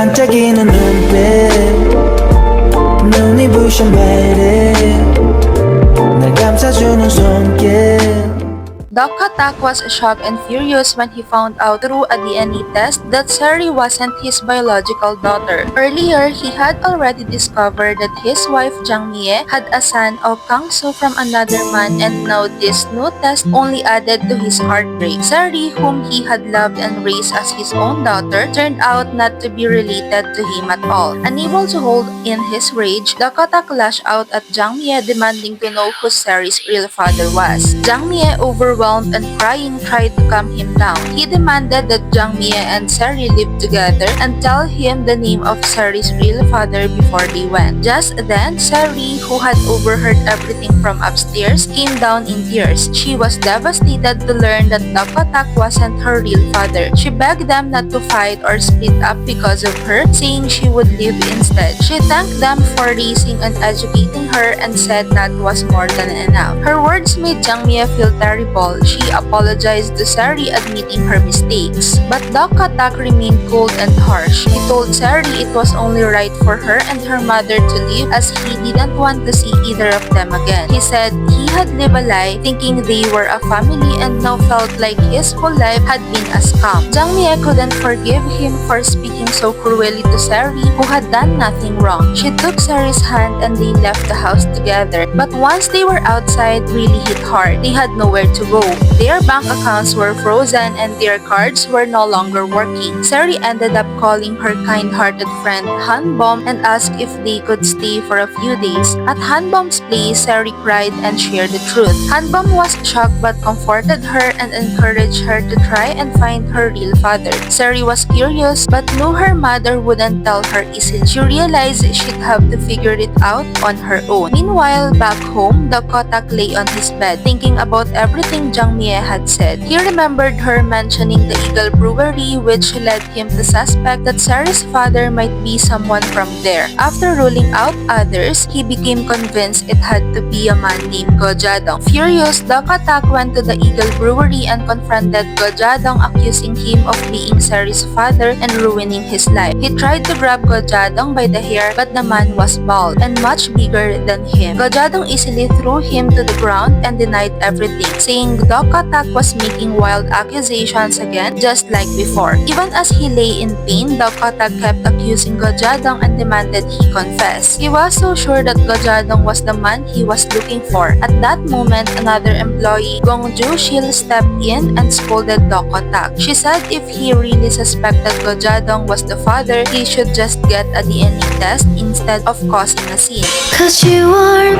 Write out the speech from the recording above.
반짝이는 눈빛 눈이 부셔 매일 날 감싸주는 손길. Dong Seok was shocked and furious when he found out through a DNA test that Sari wasn't his biological daughter. Earlier, he had already discovered that his wife Jang Mie had a son, O Jang Su, from another man, and now this new test only added to his heartbreak. Sari, whom he had loved and raised as his own daughter, turned out not to be related to him at all. Unable to hold in his rage, Dong Seok lashed out at Jang Mie, demanding to know who Sari's real father was. Jang Mie, overwhelmed and crying, tried to calm him down. He demanded that Jang Mie and Sari live together and tell him the name of Sari's real father before they went. Just then, Sari, who had overheard everything from upstairs, came down in tears. She was devastated to learn that Dong Seok wasn't her real father. She begged them not to fight or split up because of her, saying she would leave instead. She thanked them for raising and educating her and said that was more than enough. Her words made Jang Mie feel terrible. She apologized to Sari, admitting her mistakes. But Dong Seok remained cold and harsh. He told Sari it was only right for her and her mother to leave, as he didn't want to see either of them again. He said he had lived a lie thinking they were a family and now felt like his whole life had been a scam. Jang Mie couldn't forgive him for speaking so cruelly to Sari, who had done nothing wrong. She took Sari's hand and they left the house together. But once they were outside, really hit hard. They had nowhere to go. Their bank accounts were frozen and their cards were no longer working. Sari ended up calling her kind-hearted friend Hanbom and asked if they could stay for a few days. At Hanbom's place, Sari cried and shared the truth. Hanbom was shocked but comforted her and encouraged her to try and find her real father. Sari was curious but knew her mother wouldn't tell her easily. She realized she'd have to figure it out on her own. Meanwhile, back home, Dong Seok lay on his bed, thinking about everything Jang Mie had said. He remembered her mentioning the Eagle Brewery, which led him to suspect that Sari's father might be someone from there. After ruling out others, he became convinced it had to be a man named Go Jadong. Furious, Dong Seok went to the Eagle Brewery and confronted Go Jadong, accusing him of being Sari's father and ruining his life. He tried to grab Go Jadong by the hair, but the man was bald and much bigger than him. Go Jadong easily threw him to the ground and denied everything, saying Dong Seok was making wild accusations again, just like before. Even as he lay in pain, Dong Seok kept accusing Go Jadong and demanded he confess. He was so sure that Go Jadong was the man he was looking for. At that moment, another employee, Gong Ju Shil, stepped in and scolded Dong Seok. She said if he really suspected Go Jadong was the father, he should just get a DNA test instead of causing a scene. 'Cause you are